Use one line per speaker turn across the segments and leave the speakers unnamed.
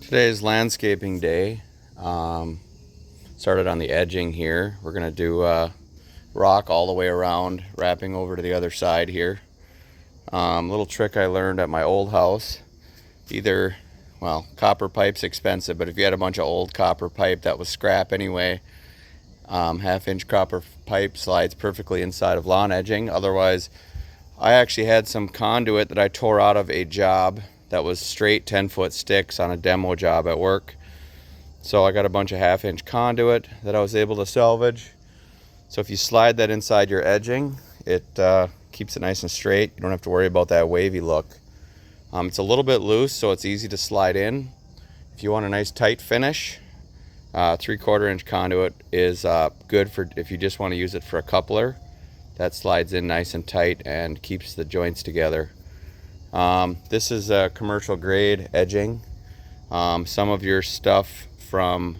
Today's landscaping day. Started on the edging here. We're gonna do rock all the way around, wrapping over to the other side here. Little trick I learned at my old house. Well, copper pipe's expensive, but if you had a bunch of old copper pipe that was scrap anyway, half-inch copper pipe slides perfectly inside of lawn edging. Otherwise, I actually had some conduit that I tore out of a job that was straight 10-foot sticks on a demo job at work. So I got a bunch of half-inch conduit that I was able to salvage. So if you slide that inside your edging, it keeps it nice and straight. You don't have to worry about that wavy look. It's a little bit loose, so it's easy to slide in. If you want a nice tight finish, 3/4 inch conduit is good for if you just want to use it for a coupler. That slides in nice and tight and keeps the joints together. This is a commercial grade edging. Some of your stuff from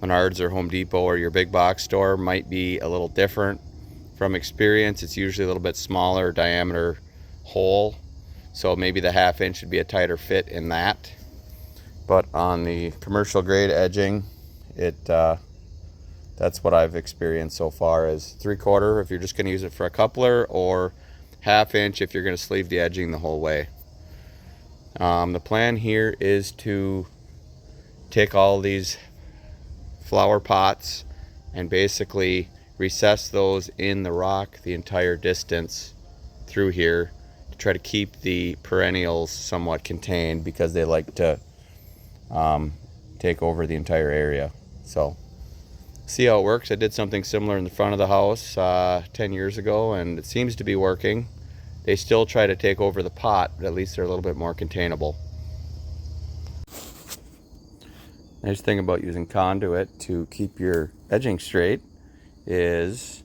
Menards or Home Depot or your big box store might be a little different. From experience, it's usually a little bit smaller diameter hole, so maybe the half-inch would be a tighter fit in that. But on the commercial grade edging, that's what I've experienced so far, is 3/4 if you're just going to use it for a coupler, or half-inch if you're going to sleeve the edging the whole way. The plan here is to take all these flower pots and basically recess those in the rock the entire distance through here to try to keep the perennials somewhat contained, because they like to take over the entire area. So see how it works. I did something similar in the front of the house 10 years ago, and it seems to be working. They still try to take over the pot, but at least they're a little bit more containable. Nice thing about using conduit to keep your edging straight is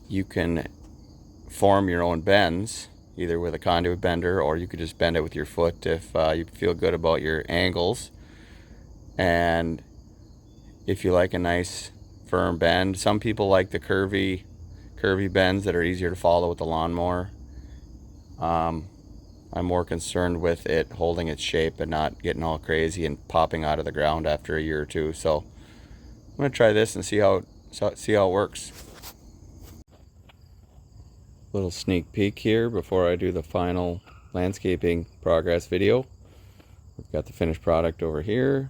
you can form your own bends, either with a conduit bender, or you could just bend it with your foot if you feel good about your angles. And if you like a nice firm bend, some people like the curvy bends that are easier to follow with the lawnmower. I'm more concerned with it holding its shape and not getting all crazy and popping out of the ground after a year or two. So I'm going to try this and see how it works. Little sneak peek here before I do the final landscaping progress video. We've got the finished product over here.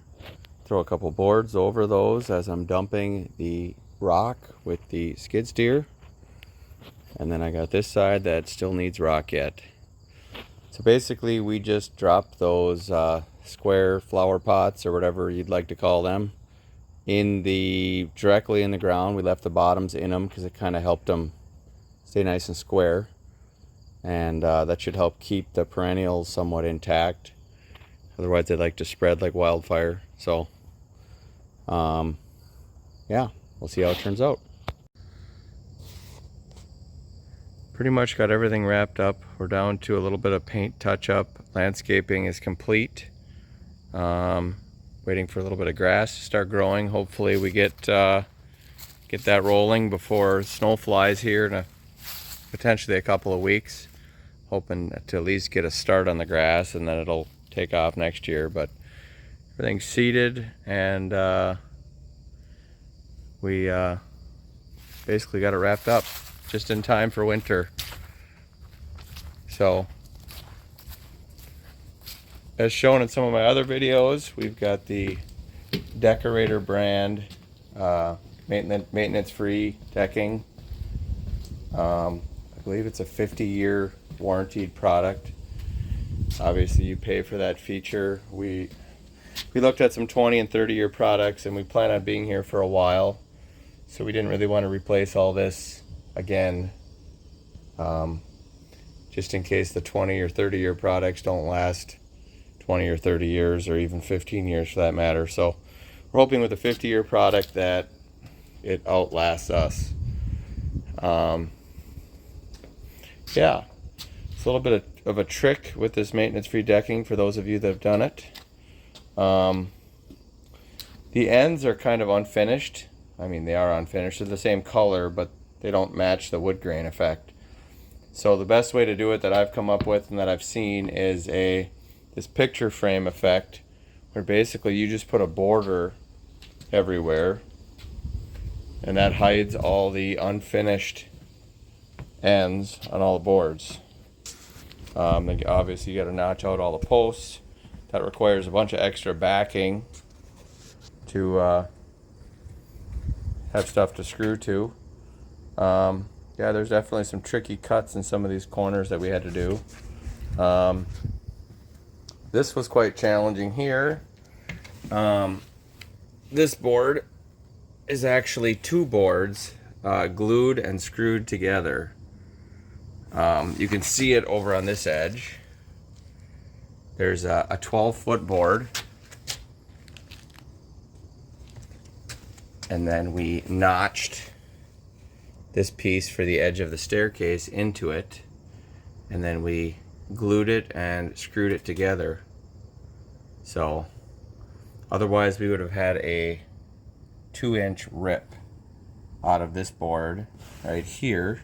Throw a couple boards over those as I'm dumping the rock with the skid steer. And then I got this side that still needs rock yet. So basically we just dropped those square flower pots, or whatever you'd like to call them, directly in the ground. We left the bottoms in them because it kind of helped them stay nice and square, and that should help keep the perennials somewhat intact. Otherwise they like to spread like wildfire. So yeah, we'll see how it turns out. Pretty much got everything wrapped up. We're down to a little bit of paint touch-up. Landscaping is complete. Waiting for a little bit of grass to start growing. Hopefully we get that rolling before snow flies here in potentially a couple of weeks. Hoping to at least get a start on the grass, and then it'll take off next year. But everything's seeded, and we basically got it wrapped up just in time for winter. So as shown in some of my other videos, we've got the Decorator brand maintenance-free decking. I believe it's a 50-year warranted product. Obviously you pay for that feature. We looked at some 20 and 30-year products, and we plan on being here for a while, so we didn't really want to replace all this again, just in case the 20 or 30-year products don't last 20 or 30 years, or even 15 years for that matter. So we're hoping with a 50-year product that it outlasts us. Yeah, it's a little bit of a trick with this maintenance-free decking for those of you that have done it. The ends are kind of unfinished. I mean, they are unfinished. They're the same color, but they don't match the wood grain effect. So the best way to do it that I've come up with and that I've seen is this picture frame effect, where basically you just put a border everywhere, and that hides all the unfinished ends on all the boards. Obviously you got to notch out all the posts. That requires a bunch of extra backing to have stuff to screw to. Yeah, there's definitely some tricky cuts in some of these corners that we had to do. This was quite challenging here. This board is actually two boards glued and screwed together. You can see it over on this edge. There's a 12-foot board, and then we notched this piece for the edge of the staircase into it, and then we glued it and screwed it together. So otherwise we would have had a 2-inch rip out of this board right here,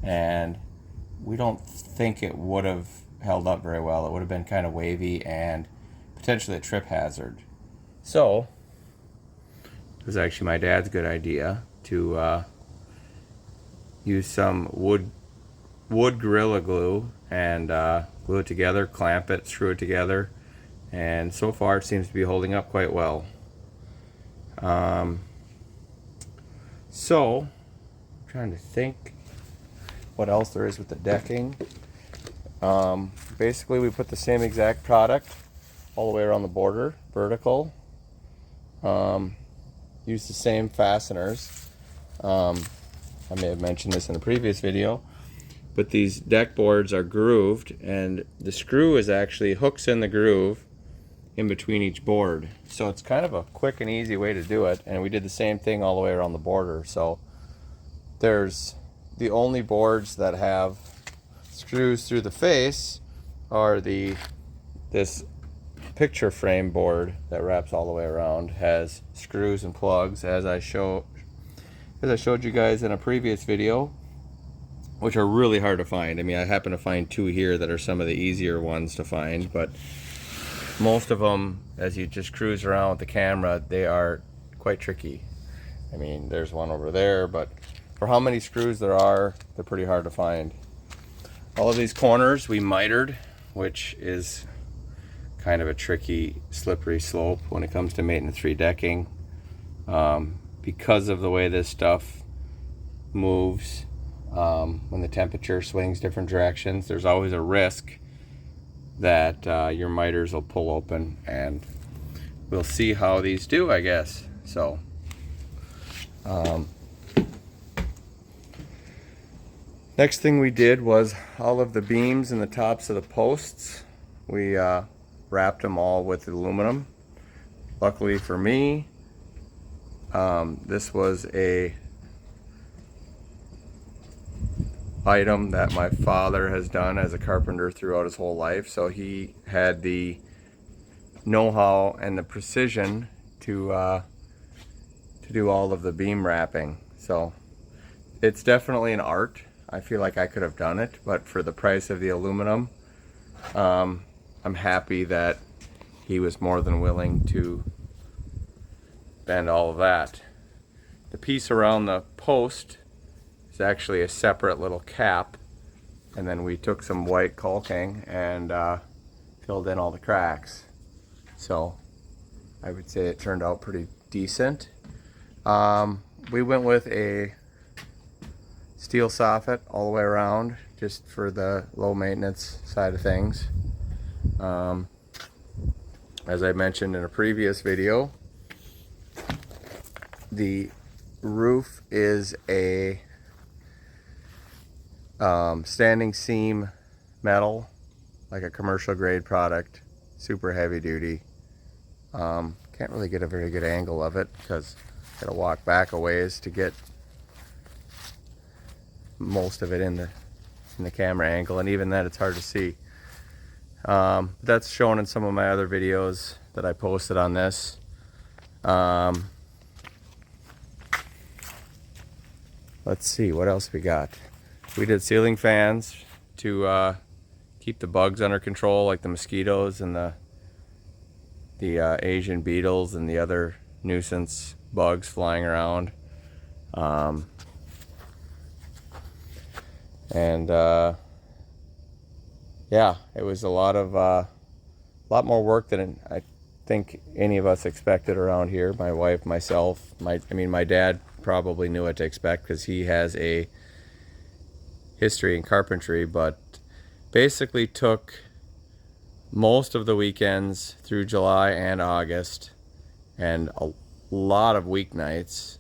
and we don't think it would have held up very well. It would have been kind of wavy and potentially a trip hazard. So it was actually my dad's good idea to use some wood Gorilla Glue and glue it together, clamp it, screw it together, and so far it seems to be holding up quite well. So I'm trying to think what else there is with the decking. Basically we put the same exact product all the way around the border, vertical. Use the same fasteners. I may have mentioned this in a previous video, but these deck boards are grooved, and the screw is actually hooks in the groove in between each board. So it's kind of a quick and easy way to do it, and we did the same thing all the way around the border. So there's the only boards that have screws through the face are this picture frame board that wraps all the way around, has screws and plugs as I showed you guys in a previous video, which are really hard to find. I mean, I happen to find two here that are some of the easier ones to find, but most of them, as you just cruise around with the camera, they are quite tricky. I mean, there's one over there, but for how many screws there are, they're pretty hard to find. All of these corners we mitered, which is kind of a tricky, slippery slope when it comes to maintenance-free decking. Because of the way this stuff moves, when the temperature swings different directions, there's always a risk that your miters will pull open, and we'll see how these do, I guess. So next thing we did was all of the beams and the tops of the posts, we wrapped them all with aluminum. Luckily for me, this was a item that my father has done as a carpenter throughout his whole life, so he had the know-how and the precision to do all of the beam wrapping. So it's definitely an art. I feel like I could have done it, but for the price of the aluminum, I'm happy that he was more than willing to bend all of that. The piece around the post is actually a separate little cap, and then we took some white caulking and filled in all the cracks. So I would say it turned out pretty decent. We went with a steel soffit all the way around, just for the low maintenance side of things. As I mentioned in a previous video, the roof is a standing seam metal, like a commercial grade product, super heavy duty. Can't really get a very good angle of it because I gotta walk back a ways to get most of it in the camera angle, and even then it's hard to see. That's shown in some of my other videos that I posted on this. Let's see what else we got. We did ceiling fans to keep the bugs under control, like the mosquitoes and the the Asian beetles and the other nuisance bugs flying around. Yeah, it was a lot more work than I think any of us expected around here. My wife, myself, my dad probably knew what to expect because he has a history in carpentry, but basically took most of the weekends through July and August and a lot of weeknights.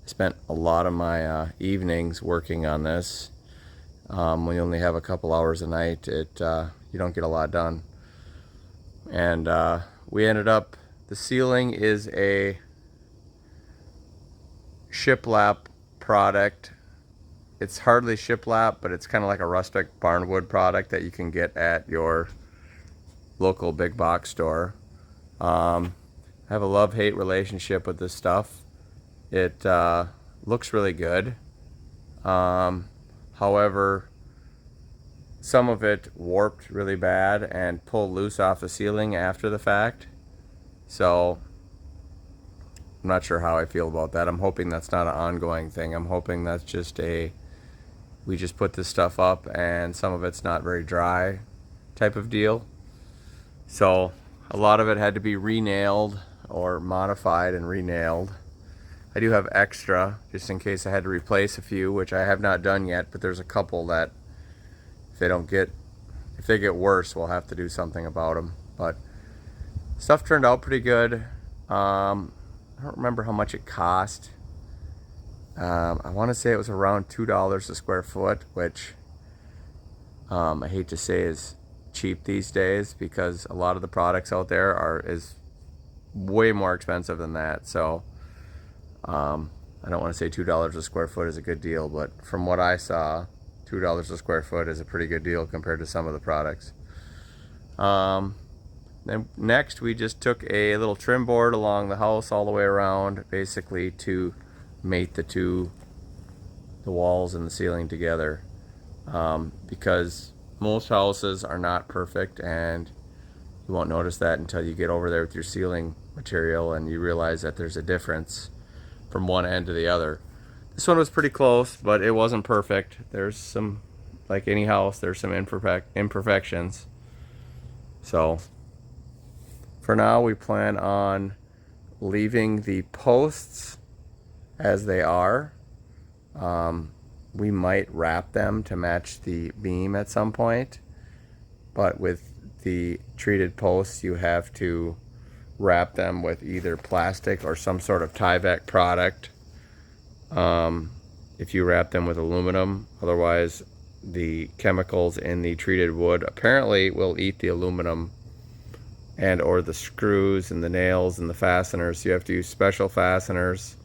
I spent a lot of my evenings working on this. When you only have a couple hours a night, you don't get a lot done. And we ended up, the ceiling is a shiplap product. It's hardly shiplap, but it's kind of like a rustic barnwood product that you can get at your local big box store. I have a love-hate relationship with this stuff. It looks really good. However, some of it warped really bad and pulled loose off the ceiling after the fact. So I'm not sure how I feel about that. I'm hoping that's not an ongoing thing. I'm hoping that's just we just put this stuff up and some of it's not very dry type of deal. So a lot of it had to be re-nailed or modified and re-nailed. I do have extra just in case I had to replace a few, which I have not done yet, but there's a couple that if they get worse, we'll have to do something about them. But stuff turned out pretty good. I don't remember how much it cost. I want to say it was around $2 a square foot, which I hate to say is cheap these days because a lot of the products out there is way more expensive than that. So I don't want to say $2 a square foot is a good deal, but from what I saw, $2 a square foot is a pretty good deal compared to some of the products. Then next we just took a little trim board along the house all the way around, basically to mate the walls and the ceiling together, because most houses are not perfect, and you won't notice that until you get over there with your ceiling material and you realize that there's a difference from one end to the other. This one was pretty close, but it wasn't perfect. There's some, like any house, there's some imperfections. So for now, we plan on leaving the posts as they are. We might wrap them to match the beam at some point, but with the treated posts, you have to wrap them with either plastic or some sort of Tyvek product. If you wrap them with aluminum, otherwise the chemicals in the treated wood apparently will eat the aluminum and or the screws and the nails and the fasteners. You have to use special fasteners,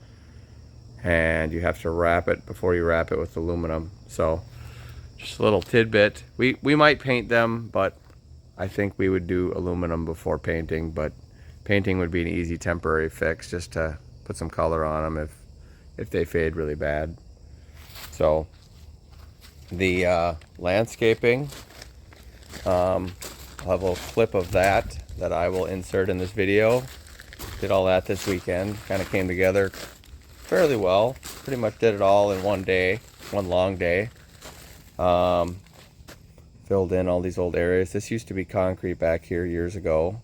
and you have to wrap it before you wrap it with aluminum. So just a little tidbit. We might paint them, but I think we would do aluminum before painting, but painting would be an easy temporary fix just to put some color on them if they fade really bad. So the landscaping, I'll have a clip of that I will insert in this video. Did all that this weekend. Kind of came together fairly well. Pretty much did it all in one day, one long day. Filled in all these old areas. This used to be concrete back here years ago.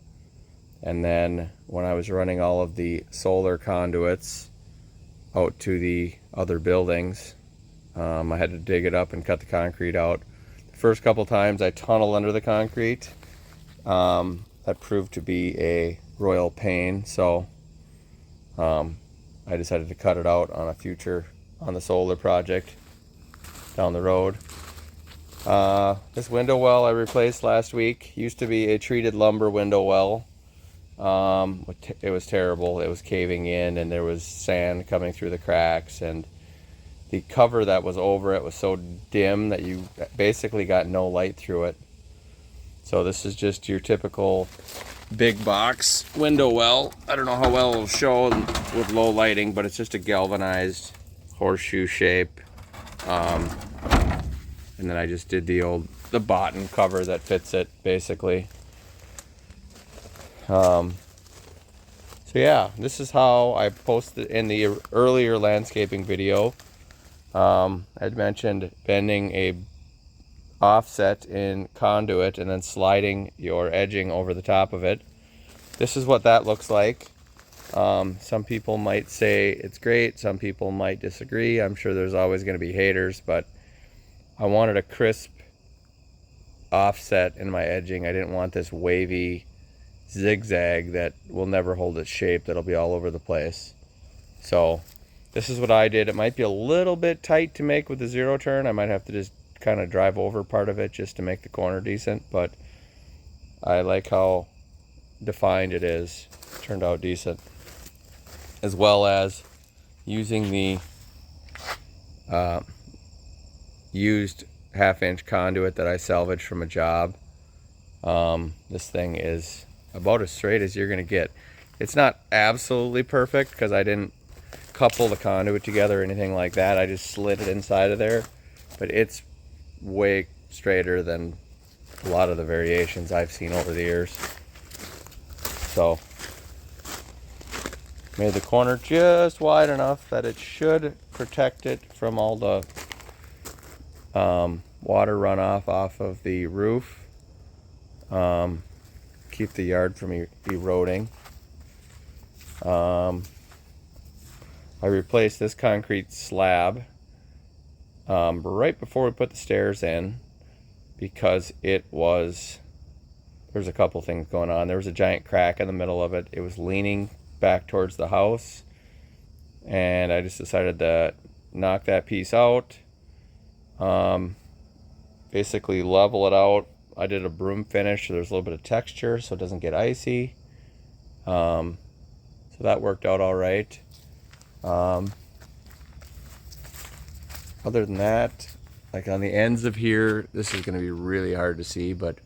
And then when I was running all of the solar conduits out to the other buildings, I had to dig it up and cut the concrete out. The first couple times I tunneled under the concrete. That proved to be a royal pain, so I decided to cut it out on the solar project down the road. This window well I replaced last week. Used to be a treated lumber window well. It was terrible. It was caving in and there was sand coming through the cracks, and the cover that was over it was so dim that you basically got no light through it. So this is just your typical big box window well. I don't know how well it'll show with low lighting, but it's just a galvanized horseshoe shape. And then I just did the bottom cover that fits it, basically. So yeah, this is how I posted in the earlier landscaping video. I'd mentioned bending a offset in conduit and then sliding your edging over the top of it. This is what that looks like. Some people might say it's great, some people might disagree. I'm sure there's always going to be haters, but I wanted a crisp offset in my edging. I didn't want this wavy zigzag that will never hold its shape, that'll be all over the place. So this is what I did. It might be a little bit tight to make with the zero turn. I might have to just kind of drive over part of it just to make the corner decent, but I like how defined it is. It turned out decent. As well as using the used 1/2-inch conduit that I salvaged from a job. This thing is about as straight as you're gonna get. It's not absolutely perfect because I didn't couple the conduit together or anything like that. I just slid it inside of there, but it's way straighter than a lot of the variations I've seen over the years. So made the corner just wide enough that it should protect it from all the water runoff off of the roof. Keep the yard from eroding. I replaced this concrete slab right before we put the stairs in because there's a couple things going on. There was a giant crack in the middle of it. It was leaning back towards the house, and I just decided to knock that piece out, basically level it out. I did a broom finish so there's a little bit of texture so it doesn't get icy. So that worked out all right. Other than that, like on the ends of here, this is going to be really hard to see, but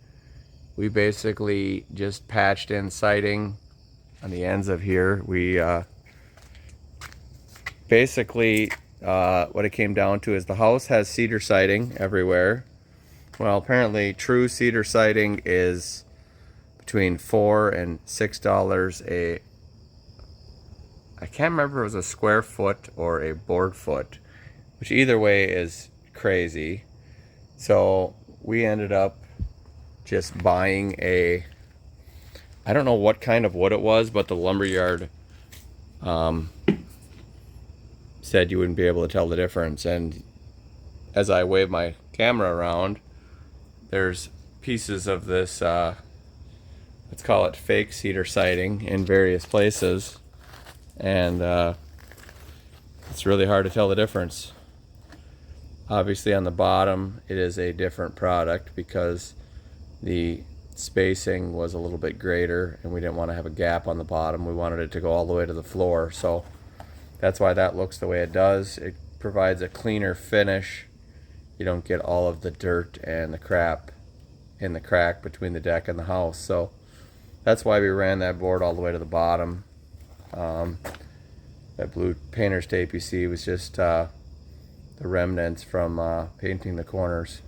we basically just patched in siding on the ends of here. We basically what it came down to is the house has cedar siding everywhere. Well, apparently true cedar siding is between $4 and $6 I can't remember if it was a square foot or a board foot, which either way is crazy. So we ended up just buying I don't know what kind of wood it was, but the lumberyard said you wouldn't be able to tell the difference. And as I wave my camera around, there's pieces of this, let's call it fake cedar siding in various places. And it's really hard to tell the difference. Obviously on the bottom it is a different product because the spacing was a little bit greater and we didn't want to have a gap on the bottom. We wanted it to go all the way to the floor, so that's why that looks the way it does. It provides a cleaner finish. You don't get all of the dirt and the crap in the crack between the deck and the house, so that's why we ran that board all the way to the bottom. That blue painter's tape you see was just the remnants from painting the corners.